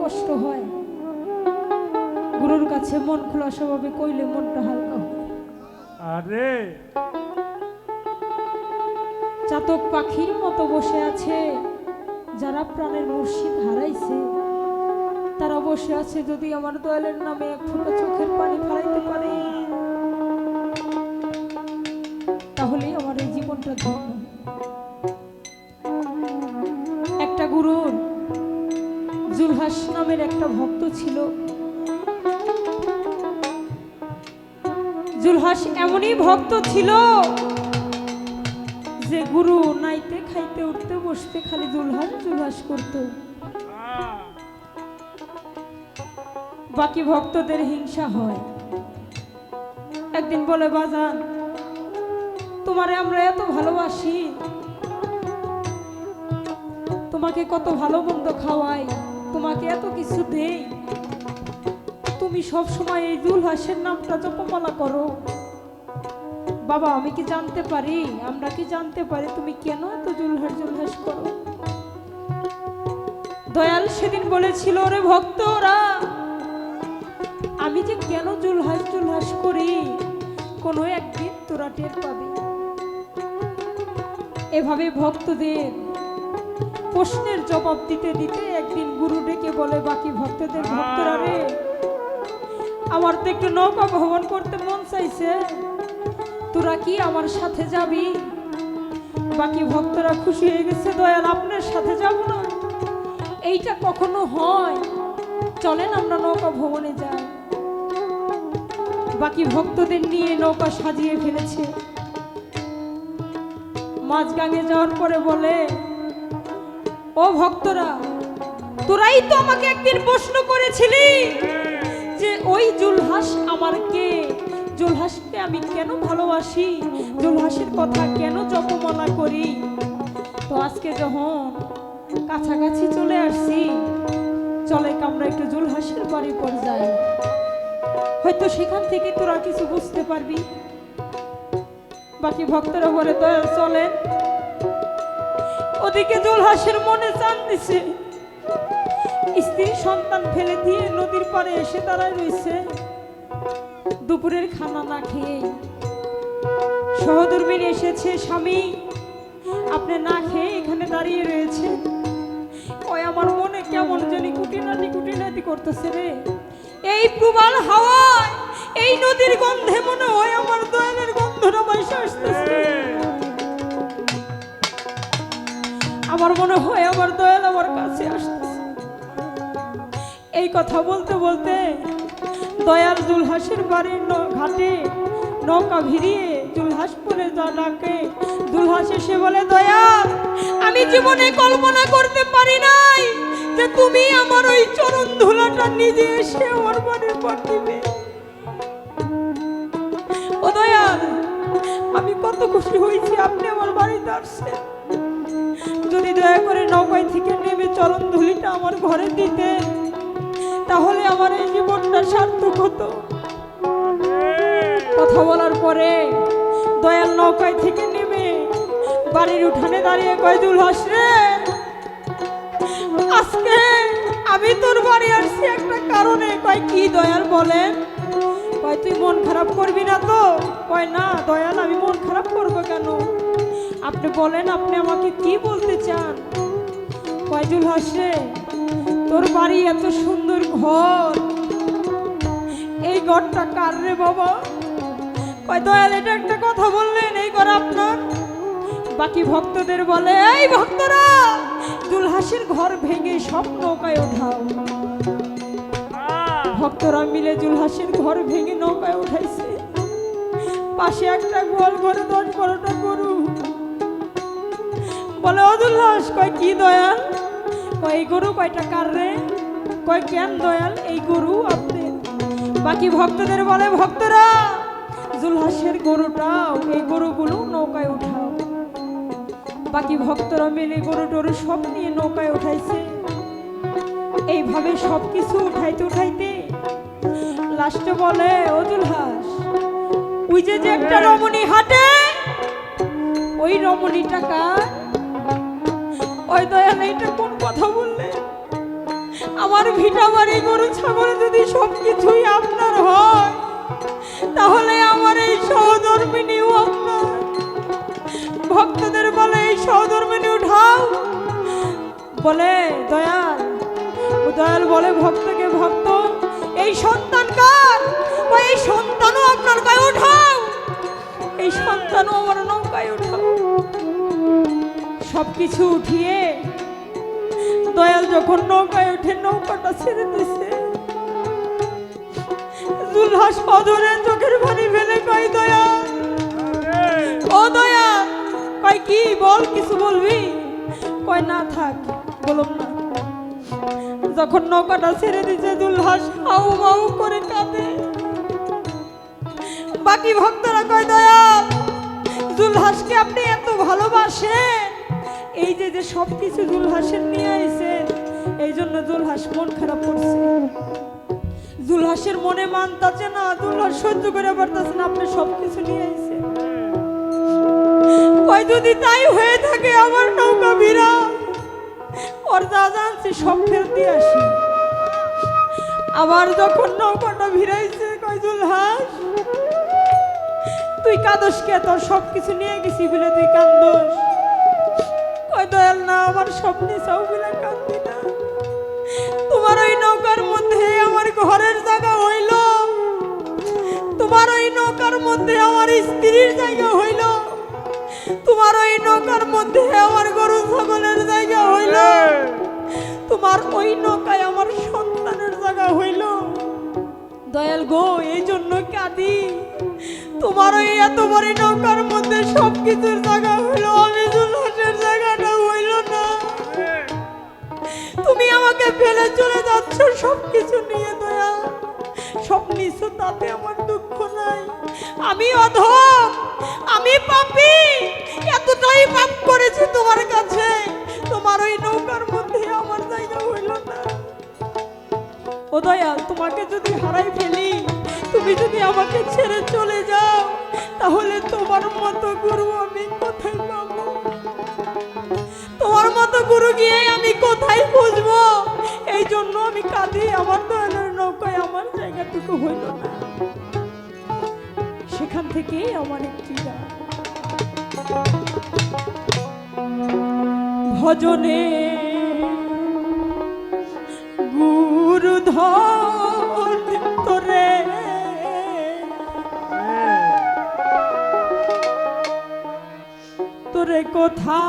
কষ্ট হয়, গুরুর কাছে মন খোলা স্বভাবে কইলে মনটা হালকা হয়। আরে চাতক পাখির মতো বসে আছে যারা প্রাণের মুর্শিদ হারাইছে, তারা বসে আছে যদি আমার দয়ালের নামে এক ফোঁটা চোখের পানি ফেলাইতে পারে তাহলেই আমার এই জীবনটা ধন্য। একটা গুরুর জুলহাস নামের একটা ভক্ত ছিল। জুলহাস এমনই ভক্ত ছিল যে গুরু নাইতে খাইতে উঠতে বসতে খালি জুলহাস জুলহাস করত। বাকি ভক্তদের হিংসা হয়। একদিন বলে, বাজান তোমারে আমরা এত ভালোবাসি, তোমাকে কত ভালো মন্দ খাওয়াই, তোমাকে এত কিছু দেই, তুমি সব সময় এই জুলহাসের নামটা জপমালা করো। বাবা আমি কি জানতে পারি, আমরা কি জানতে পারি তুমি কেন এত জুলহাস জুলহাস করো? দয়াল সেদিন বলেছিল, রে ভক্তরা, আমি যে কেন জুলহাস জুলহাস করি কোনো একদিন তোরা টের পাবি। এভাবে ভক্তদের প্রশ্নের জবাব দিতে দিতে একদিন গুরু ডেকে বলে, বাকি ভক্তদের, ভক্তরা রে, আমার তো একটু নৌকা ভ্রমণ করতে মন চাইছে, তোরা কি আমার সাথে যাবি? বাকি ভক্তরা খুশি হয়ে গেছে, দয়াল আপনার সাথে যাব না, এইটা কখনো হয়, চলেন আমরা নৌকা ভ্রমণে যাই। বাকি ভক্তদের নিয়ে নৌকা সাজিয়ে ফেলেছে। মাঝগাঙে যাওয়ার পরে বলে, ও ভক্তরা, তোরাই তো আমাকে একদিন প্রশ্ন করেছিলি যে ওই জুলহাস আমার কে, জুলহাসকে আমি কেন ভালোবাসি, জুলহাসের কথা কেন জপমালা করি। তো আজকে যখন কাছাকাছি চলে আসছি, চলে আমরা একটু জুলহাসের বাড়ি পর যাই, হয়তো সেখান থেকে তোরা কিছু বুঝতে পারবি। বাকি ভক্তরা বলে, দয়াল চলেন। ওদিকে জুলহাসের মনে চান দিছে, স্ত্রী সন্তান ফেলে দিয়ে নদীর পাড়ে এসে দাঁড়ায় রয়েছে, দুপুরের খানা না খেয়ে। সহধর্মিণ এসেছে, স্বামী আপনি না খেয়ে এখানে দাঁড়িয়ে রয়েছে, ওই আমার মনে কেমন জানি কুটিনাটি করতেছে রে। এই প্রবাল হাওয়ায়, এই নদীর গন্ধে মনে হয় আমার দয়ালের গন্ধটা বাইসে আসতেছে। আমার মনে হয় আমার দয়াল আমার কাছে আসতেছে। এই কথা বলতে বলতে দয়াল জুলহাসের বাড়ির ঘাটে নৌকা ভিড়িয়ে জুলহাস পরে যা ডাকে, জুলহাস এসে বলে, দয়াল আমি জীবনে কল্পনা করতে পারি নাই যে তুমি আমার ওই চরণ ধুলাটা নিজে এসে আমার বাড়ির পর দিবে। ও দয়াল আমি কত খুশি হয়েছি আপনি আমার বাড়িতে আসছেন, যদি দয়া করে নৌকায় থেকে নেমে চরণ ধুলিটা আমার ঘরে দিতেন তাহলে আমার এই জীবনটা সার্থক হতো। কথা বলার পরে দয়াল নৌকায় থেকে নেমে বাড়ির উঠানে দাঁড়িয়ে কয়, জুলহাস রে, আজকে আমি তোর বাড়ি আসছি একটা কারণে। কয় কি দয়াল বলেন? কয় তুই মন খারাপ করবি না তো? কয় না দয়াল আমি মন খারাপ করবো কেন, আপনি বলেন আপনি আমাকে কি বলতে চান। কয় জুলহাস রে, তোর বাড়ি এত সুন্দর ঘর, এই ঘরটা কার রে বাবা? কয় দয়াল এটা একটা কথা বললেন, এই ঘর আপনার? বাকি ভক্তদের বলে, এই ভক্তরা জুলহাসের ঘর ভেঙে সব নৌকায় ওঠাও। ভক্তরা মিলে জুলহাসের ঘর ভেঙে নৌকায় উঠাইছে। পাশে একটা গোয়াল ঘরে 10-12টা গরু। বলে, ও জুলহাস, কয় কি দয়াল? কয় এই গরু কয়টা কার রে? কয় কেন দয়াল এই গরু আপনি? বাকি ভক্তদের বলে, ভক্তরা জুলহাসের গরুটাও, এই গরুগুলো নৌকায় উঠাও। বাকি ভক্তরা মিলে গরু টরু সব নিয়ে নৌকায় উঠাইছে। এইভাবে সবকিছু উঠাইতে উঠাইতে লাস্টে বলে, ও জুলহাস, ওই যে একটা রমণী হাঁটে, ওই রমণীটা কার? ওই দয়াল এইটা কোন কথা বললে? আমার ভিটা বাড়ি গরু ছাগল যদি সবকিছুই আপনার হয়, তাহলে আমার এই সহধর্মিনীও আপনার। ভক্তদের বলে এই সহধর্মিনী উঠাও, বলে দয়াল। ও দয়াল বলে ভক্তকে, ভক্ত এই সন্তান কার? এই সন্তানও আপনার গায়ে উঠাও, এই সন্তানও আমার নৌকায় উঠাও। সবকিছু উঠিয়ে দয়াল যখন নৌকায় উঠে নৌকাটা ছেড়ে দিছে, জুলহাস অধরে চোখের পানি ফেলে কয় দয়াল, ও দয়াল, কয় কি বল, কিছু বলবি? কয় না থাক, বলুন না। যখন নৌকাটা ছেড়ে দিছে জুলহাস হাউ মাউ করে কাঁদে। বাকি ভক্তরা কয় দয়াল, জুলহাসকে আপনি এত ভালোবাসেন, এই যে যে সবকিছু জুলহাসের নিয়ে আইছেন, এই জন্য জুলহাস মন খারাপ করছে। জুলহাসের মনে মানতাছে না, জুলহাস সহ্য করে পারতাছে না, আপনি সবকিছু নিয়ে আইছেন। কয় যদি তাই হয়ে থাকে আমার নৌকা ভিড়া, ওর যা জানছি সব ফেরত দিয়ে আসি। আবার যখন নৌকাটা ভিড়াইছে, কয় জুলহাস তুই কাঁদস কে? তোর সবকিছু নিয়ে গেছি বলে তুই কান্দস? কয় দয়াল না, আমার স্বপ্নে চাও বলে কান্দি না। তোমার ওই নৌকার মধ্যে আমার ঘরের জায়গা হইল, তোমার ওই নৌকার মধ্যে আমার স্ত্রীর জায়গা হইল, তোমার ওই নৌকার মধ্যে আমার গরু ছাগলের জায়গা হইল, তোমার ওই নৌকায় আমার সন্তানের জায়গা হইল। দয়াল গো, এই জন্য কাঁদি। তোমার ওই এত বড় নৌকার মধ্যে সবকিছুর জায়গা হইল, আমি জুলহাসের জায়গাটা হইল না। তুমি আমাকে ফেলে চলে যাচ্ছ সবকিছু নিয়ে দয়াল, সব নিছো, তাতে আমার দুঃখ নাই। আমি অধম, আমি পাপী, এতটাই পাপ করেছি তোমার কাছে, তোমার ওই নৌকার মধ্যে আমার জায়গা হইল না। ও দয়াল, তোমাকে যদি হারাই ফেলি, তুমি যদি আমাকে ছেড়ে চলে যাও, তাহলে তোমার মতো গুরু আমি কোথায় পাবো? তোমার মতো গুরু গিয়ে আমি কোথায় খুঁজবো? এই জন্য আমি কাঁদি, আমার দয়ালের নৌকায় আমার জায়গাটুকু হইল না। সেখান থেকেই আমার একটি ভজনে গুরু ধর তোরে, তোরে কোথা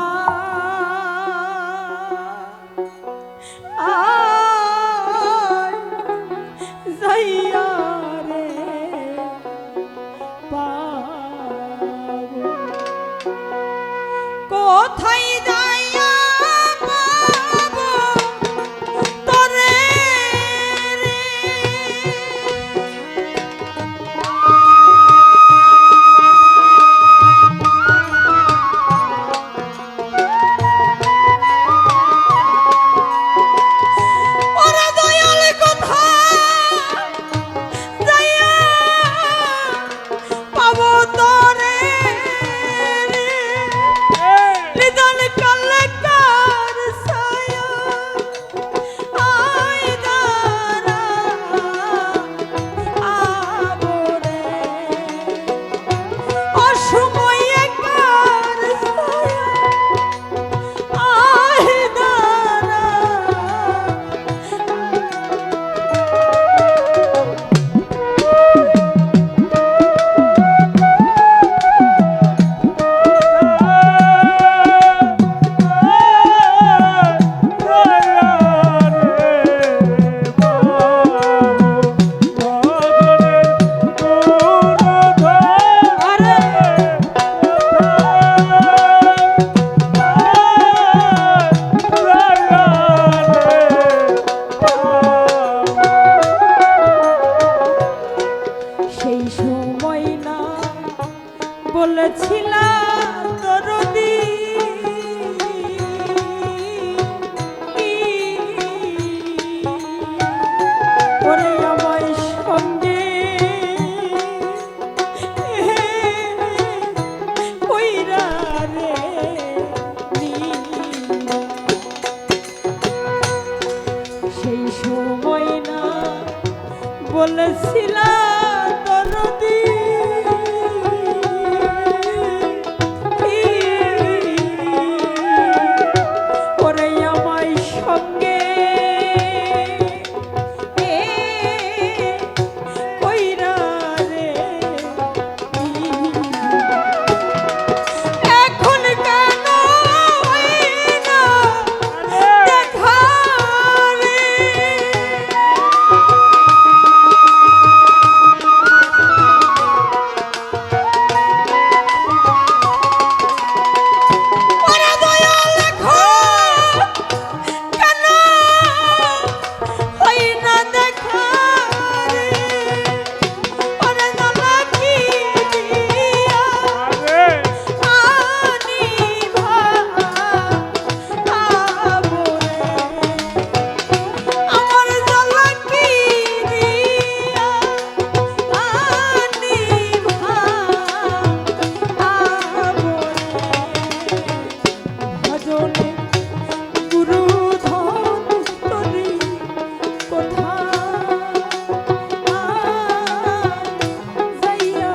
যাইয়া রে পাবো, কোথায় যাইয়া পাবো তোরে রে। সময় না বলেছিলা দরদি ওরে আমায় সঙ্গে কইরা রে এখন কেন হইনা দেখা রে ওরে দয়াল এখন কেন হইনা দেখা রে ওরে নালাকি দিয়া আনি ভাবো রে আমার নালাকি দিয়া আনি ভাবো রে ভজনে গুরু ধন তরি কোথা যাইয়া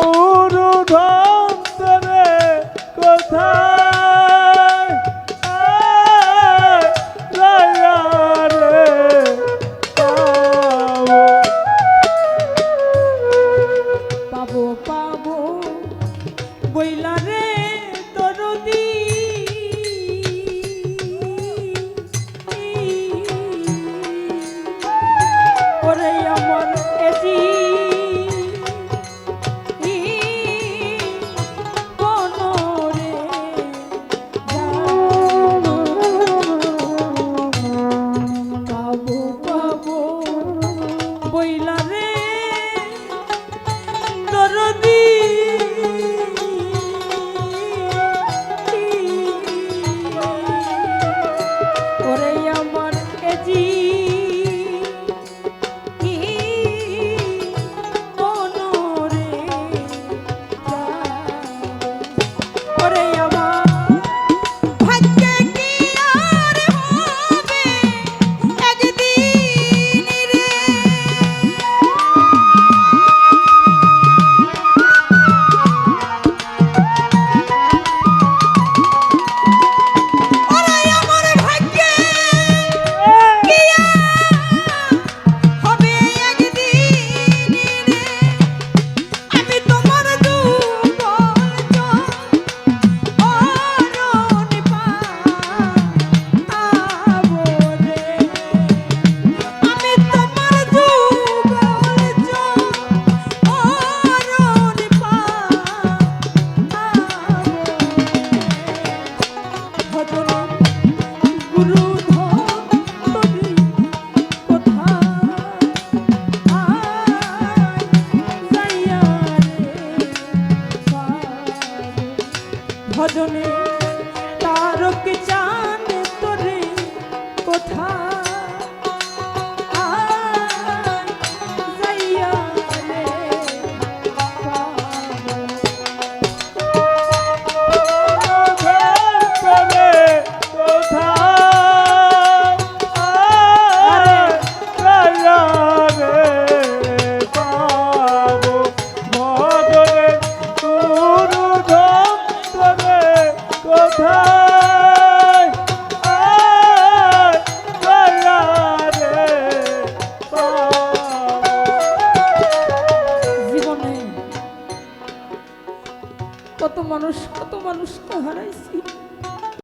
গুরু ধন্তরে কোথায় রে পাবো পাবো বইলা রে দরদি ওরে আমার এজি বনরে পাবো পাবো বইলা রে দরদি ওরে আমার এজি বনরে ওরে আমার ভাগ্যে কি আর হবে একদিন রে ওরে আমার ভাগ্যে কি হবে একদিন রে আমি তোমার যুগল অরণ পাবো রে আমি তোমার যুগল অরণ পাবো গুরু ধরি কোথা যাইয়া রে ভজনে তারক চাঁদ তোরে কোথা